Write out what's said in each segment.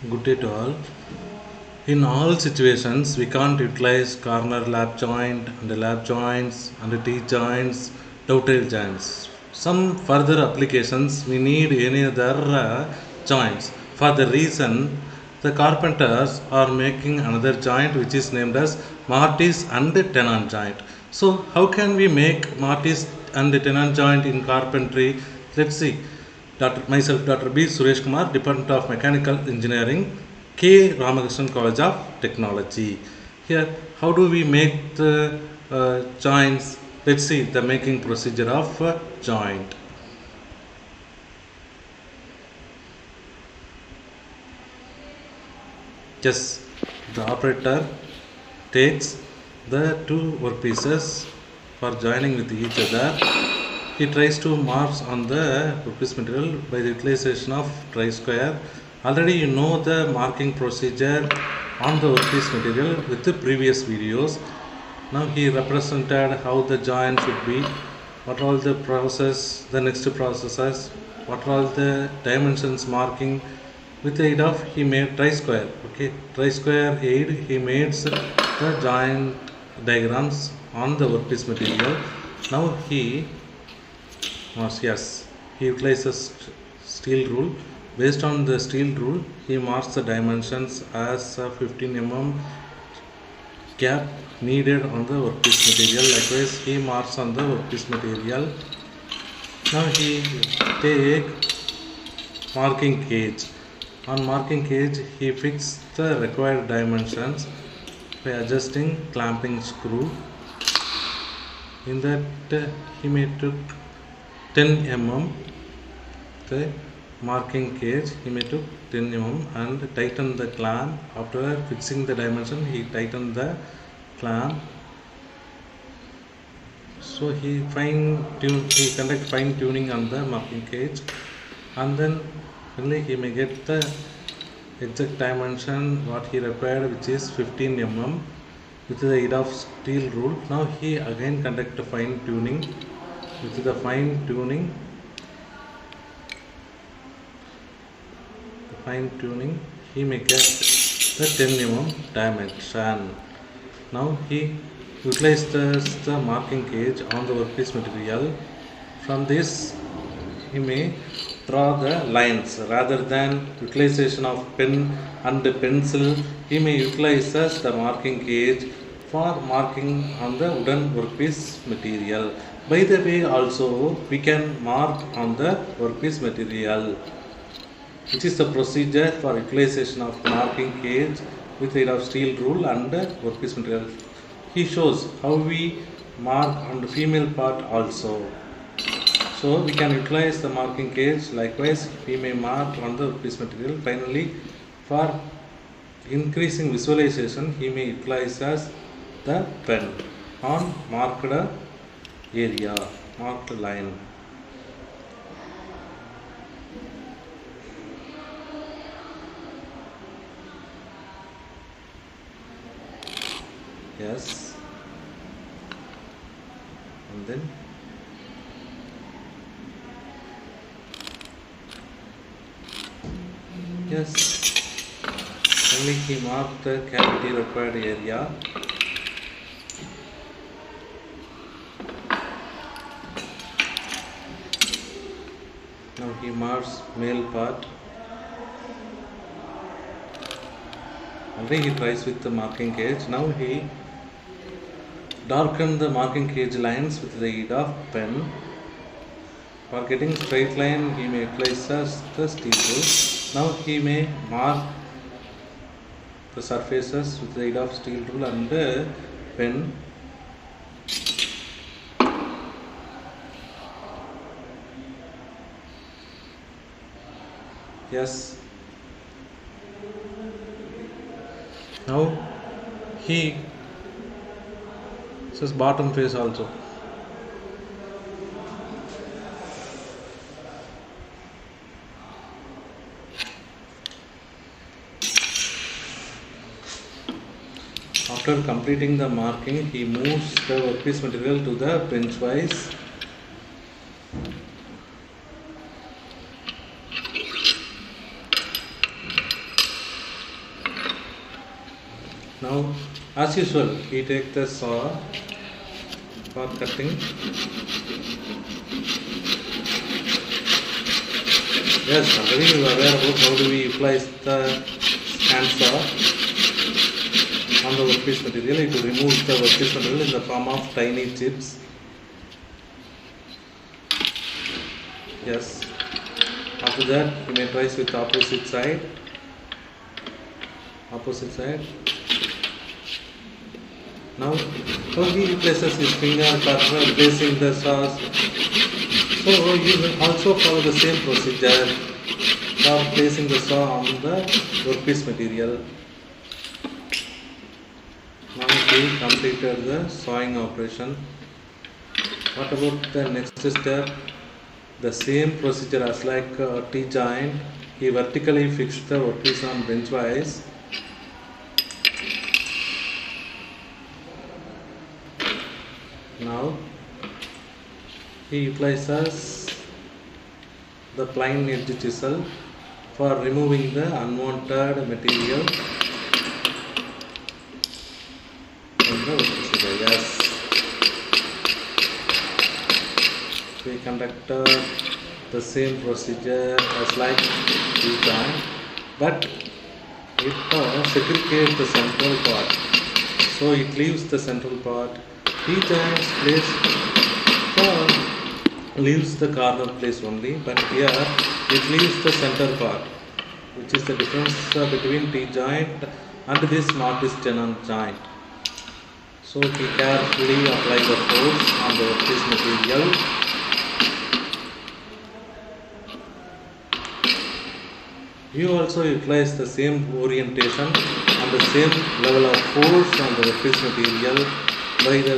Good day to all. In all situations, we can't utilize corner lap joint and lap joints and T joints, dovetail joints. Some further applications we need any other joints. For the reason, the carpenters are making another joint which is named as mortise and tenon joint. So, how can we make mortise and tenon joint in carpentry? Let's see. Myself, Dr. B. Suresh Kumar, Department of Mechanical Engineering, K. Ramakrishnan College of Technology. Here, how do we make the joints? Let's see the making procedure of joint. Yes, the operator takes the two workpieces for joining with each other. He tries to mark on the workpiece material by the utilization of tri-square. Already you know the marking procedure on the workpiece material with the previous videos. Now he represented how the joint should be, what all the process, the next processes, what all the dimensions marking. With the aid of he made tri-square. Okay, tri-square aid he made the joint diagrams on the workpiece material. Now he he utilizes steel rule. Based on the steel rule, he marks the dimensions as a 15 mm gap needed on the workpiece material. Likewise, he marks on the workpiece material. Now he take marking gauge. On marking gauge, he fixed the required dimensions by adjusting clamping screw. In that, he may took 10 mm. The marking gauge, he may took 10 mm and tighten the clamp. After fixing the dimension, he tightened the clamp. So he conduct fine tuning on the marking gauge, and then finally he may get the exact dimension what he required, which is 15 mm with the aid of steel rule. Now he again conduct fine tuning. With the fine tuning, he may get the 10 mm dimension. Now he utilizes the marking gauge on the workpiece material. From this, he may draw the lines rather than utilization of pen and pencil. He may utilize the marking gauge for marking on the wooden workpiece material. By the way, also we can mark on the workpiece material, which is the procedure for utilization of marking gauge with aid of steel rule and workpiece material. He shows how we mark on the female part also. So we can utilize the marking gauge. Likewise, we may mark on the workpiece material. Finally, for increasing visualization, he may utilize as the pen on marked area, marked line. Yes, and then yes, only he marked the cavity required area. Now he marks male part. Already he tries with the marking gauge. Now he darkened the marking gauge lines with the aid of pen. For getting straight line, he may place the steel rule. Now he may mark the surfaces with the aid of steel rule and pen. Yes. Now he says bottom face also. After completing the marking, he moves the workpiece material to the benchwise. Now, as usual, he take the saw for cutting. Yes, already you are aware about how do we utilize the hand saw on the workpiece material. It will remove the workpiece material in the form of tiny chips. Yes. After that, you may try with opposite side. Opposite side. Now, how he places his finger for placing the sauce. So you will also follow the same procedure for placing the saw on the workpiece material. Now he completed the sawing operation. What about the next step? The same procedure as like T-joint. He vertically fixed the workpiece on benchwise. Now he utilizes the plain edge chisel for removing the unwanted material from the workpiece. Yes. We conducted the same procedure as like T-joint, but it segregates the central part. So it leaves the central part. T-joint place leaves the corner place only, but here it leaves the center part, which is the difference between T-joint and this mortise tenon joint. So he carefully apply the force on the workpiece material. You also utilize the same orientation and the same level of force on the workpiece material by the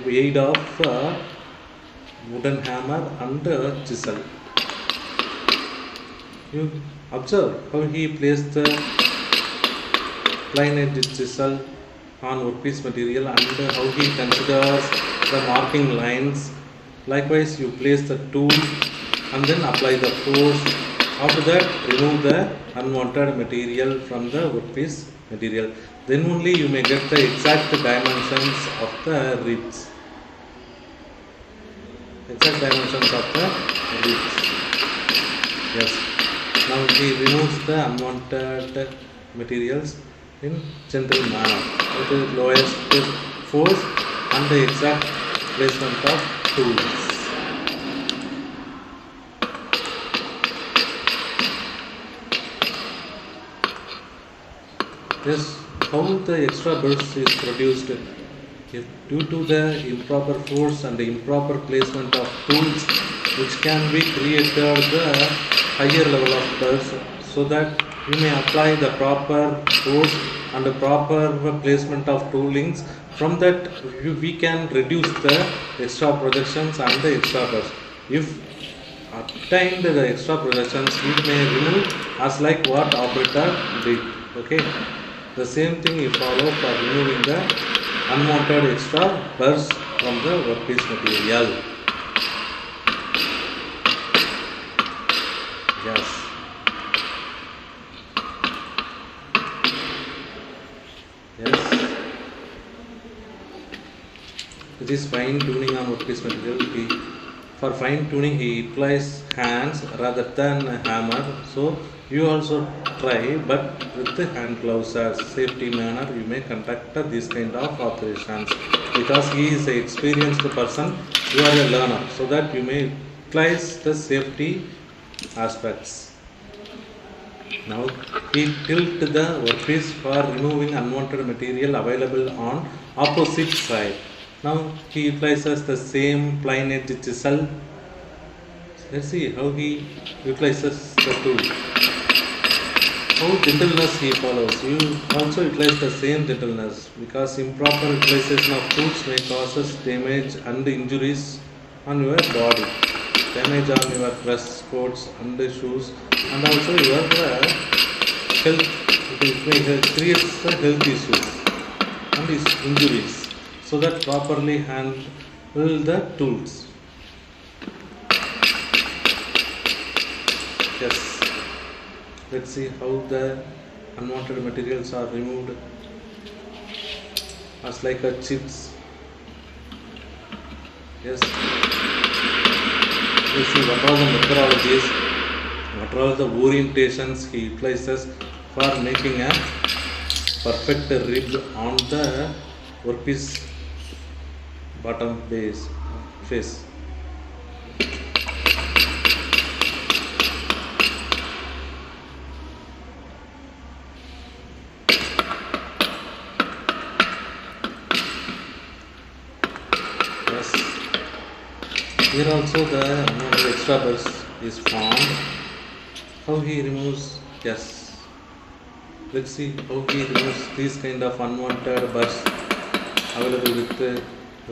aid of wooden hammer and chisel. You observe how he placed the plain edge chisel on workpiece material and how he considers the marking lines. Likewise, you place the tool and then apply the force. After that, remove the unwanted material from the workpiece material. Then only you may get the exact dimensions of the ribs. Exact dimensions of the ribs. Yes. Now he removes the unwanted materials in gentle manner with the lowest force and the exact placement of tools. Yes, how the extra burst is produced. If due to the improper force and the improper placement of tools, which can be created the higher level of burst, so that you may apply the proper force and the proper placement of toolings. From that, we can reduce the extra projections and the extra burst. If obtained the extra projections, we may remove as like what operator did. Okay. The same thing you follow for removing the unwanted extra burrs from the workpiece material. Yes. Yes. It is fine tuning on workpiece material. For fine tuning, he utilize hands rather than a hammer. So you also try, but with the hand gloves as safety manner, you may conduct these kind of operations. Because he is an experienced person, you are a learner, so that you may utilize the safety aspects. Now he tilt the workpiece for removing unwanted material available on opposite side. Now he utilizes the same plain edge chisel. Let's see how he utilizes the tool. How gentleness he follows. You also utilize the same gentleness, because improper utilization of tools may causes damage and injuries on your body. Damage on your dress coats and shoes, and also your health. It creates health issues and injuries. So that properly handle the tools. Yes. Let's see how the unwanted materials are removed. as like a chips. Yes, you see what are the methodologies, what are the orientations he utilizes for making a perfect rib on the workpiece bottom base face. Yes, here also the another extra burst is found. How he removes? Yes, let's see how he removes these kind of unwanted bursts available with the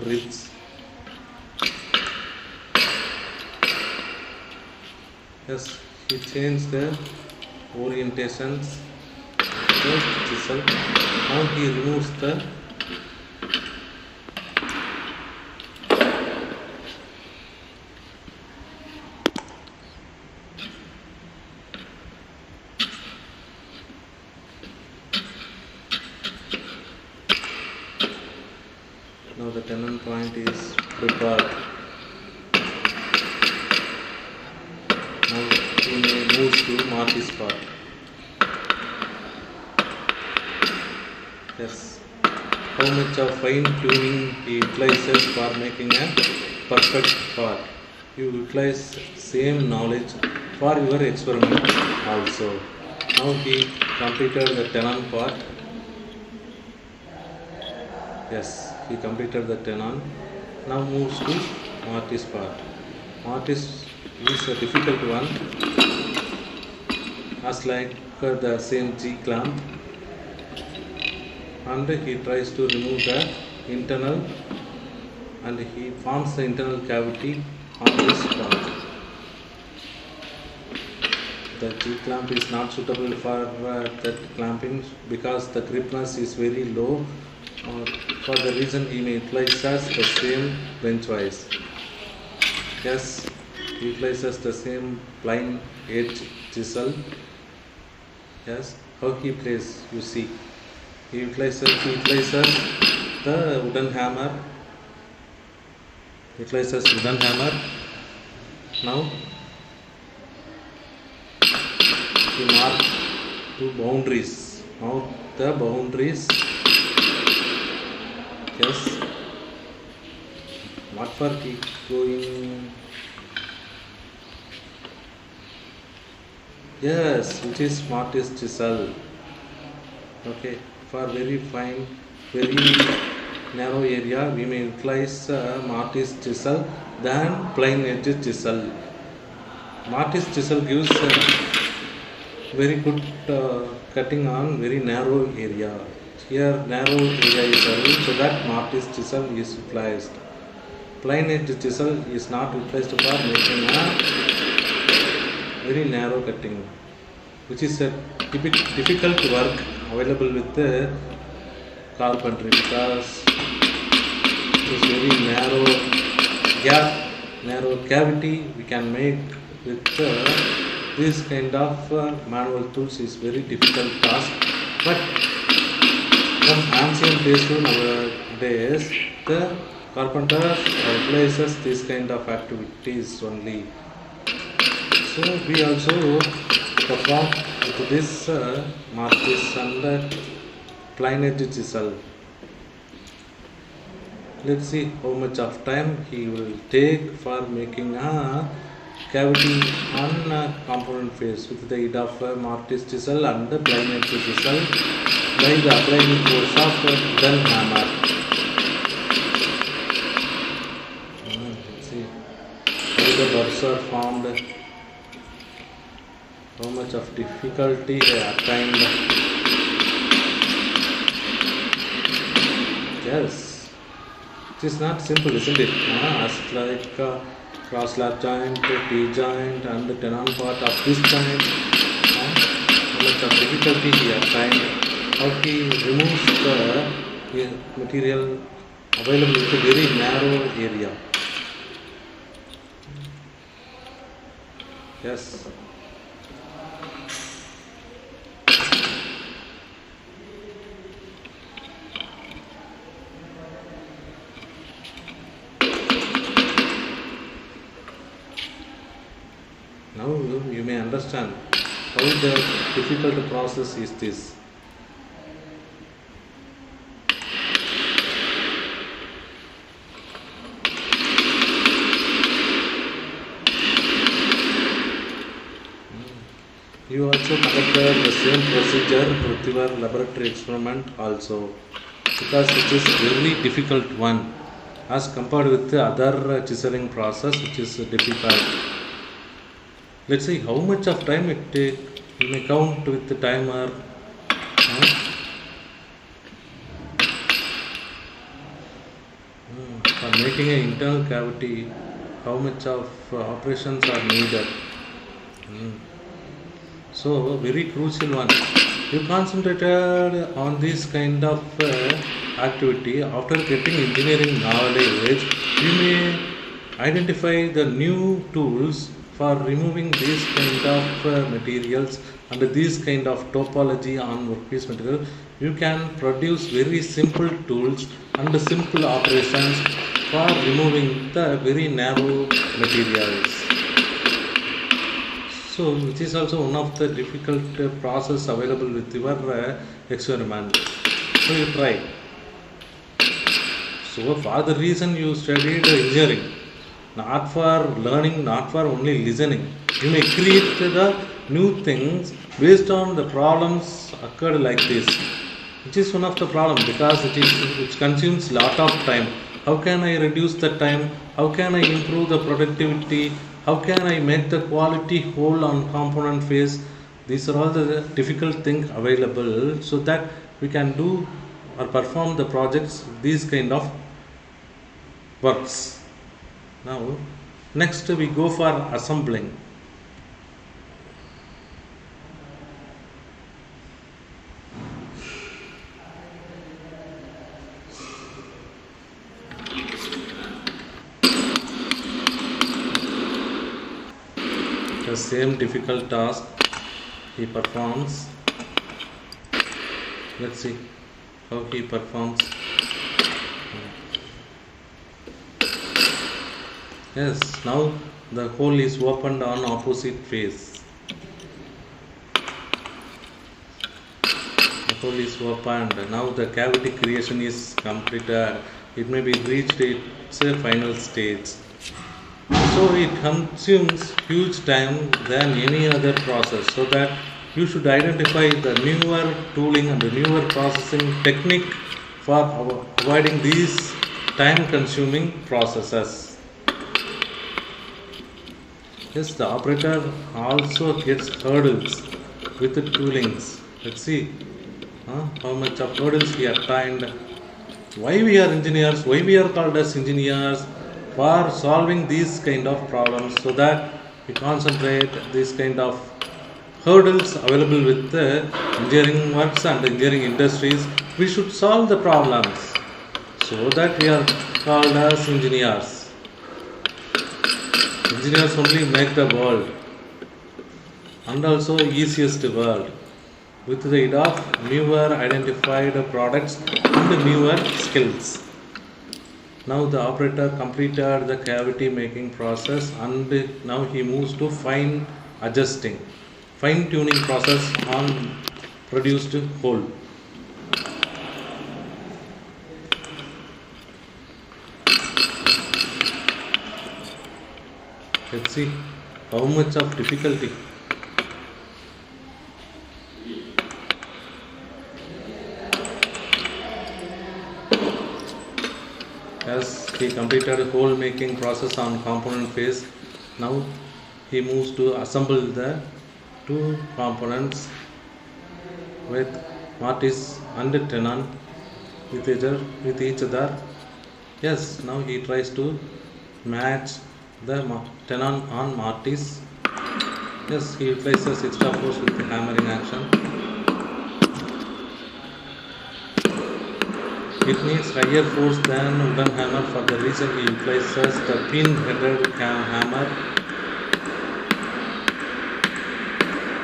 ribs. Yes, he changed the orientations, the chisel. Now he removes the now the tenon point is prepared. Now he may move to Marty's part. Yes, how much of fine tuning he utilizes for making a perfect part. You utilize same knowledge for your experiment also. Now he completed the tenon part. Yes, he completed the tenon. Now moves to Marty's part. Marty's is a difficult one, as like the same G clamp, and he tries to remove the internal, and he forms the internal cavity on this part. The G clamp is not suitable for that clamping because the gripness is very low. For the reason he may utilize as the same benchwise. Yes, he utilizes the same plain edge chisel. Yes, how he plays, you see. He utilizes the wooden hammer. Now he marks two boundaries. Now the boundaries. Yes, what for keep going? Yes, which is Marty's chisel. Okay, for very fine, very narrow area, we may utilize Marty's chisel than plain edge chisel. Marty's chisel gives very good cutting on very narrow area. Here narrow area is available, so that Marty's chisel is utilized. Plain edge chisel is not utilized for making a very narrow cutting, which is a difficult work available with the carpentry because it is very narrow gap, narrow cavity we can make with this kind of manual tools is very difficult task. But from ancient days to nowadays, the carpenter replaces this kind of activities only. So we also perform with this Marty's and plain edge chisel. Let's see how much of time he will take for making a cavity on a component face with the aid of Marty's chisel and the plain edge chisel by the applying force of wooden hammer. Let's see how the burrs are formed, how much of difficulty they attained. Yes, it is not simple, isn't it? As like cross lap joint, T-joint and the tenon part of this joint. How much of difficulty he attained. How he removes the material available with a very narrow area. Yes. may understand how the difficult process is this. You also conducted the same procedure with your laboratory experiment also, because it is very difficult one as compared with the other chiseling process which is difficult. Let's see how much of time it take. You may count with the timer. For making an internal cavity, how much of operations are needed. So very crucial one. You concentrated on this kind of activity. After getting engineering knowledge, you may identify the new tools for removing these kind of materials and these kind of topology on workpiece material. You can produce very simple tools and simple operations for removing the very narrow materials. So which is also one of the difficult process available with your experiment. So you try. So for the reason you studied engineering, not for learning, not for only listening. You may create the new things based on the problems occurred like this, which is one of the problem because it consumes lot of time. How can I reduce the time? How can I improve the productivity? How can I make the quality whole on component phase? These are all the difficult things available so that we can do or perform the projects, these kind of works. Now, next we go for assembling. The same difficult task he performs. Let's see how he performs. Yes, now the hole is opened on opposite face. The hole is opened. Now the cavity creation is completed. It may be reached its final stage. So it consumes huge time than any other process, so that you should identify the newer tooling and the newer processing technique for avoiding these time consuming processes. Yes, the operator also gets hurdles with the toolings. Let's see how much of hurdles he attained. Why we are engineers? Why we are called as engineers? For solving these kind of problems, so that we concentrate these kind of hurdles available with the engineering works and engineering industries. We should solve the problems, so that we are called as engineers. Engineers only make the world, and also easiest world, with the aid of newer identified products and newer skills. Now the operator completed the cavity making process, and now he moves to fine tuning process on produced hole. Let's see how much of difficulty. As he completed hole making process on component phase, now he moves to assemble the two components with mortise and tenon with each other. Yes, now he tries to match the tenon on mortise. Yes, he places extra force with the hammering action. It needs higher force than wooden hammer. For the reason he utilizes the pin-headed hammer.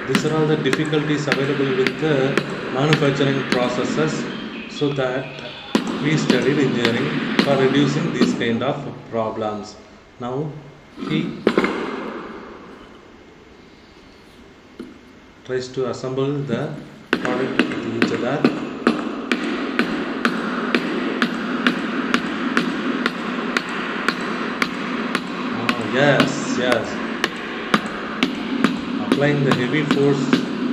These are all the difficulties available with the manufacturing processes, so that we studied engineering for reducing these kind of problems. Now he tries to assemble the product with each other. Yes. Applying the heavy force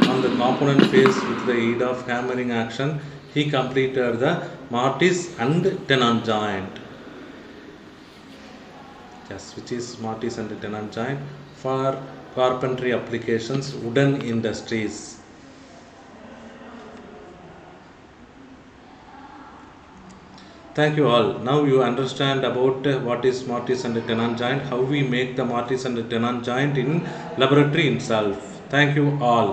on the component face with the aid of hammering action, he completed the mortise and tenon joint. Yes, which is mortise and tenon joint for carpentry applications, wooden industries. Thank you all. Now you understand about what is mortise and tenon joint, how we make the mortise and tenon joint in laboratory itself. Thank you all.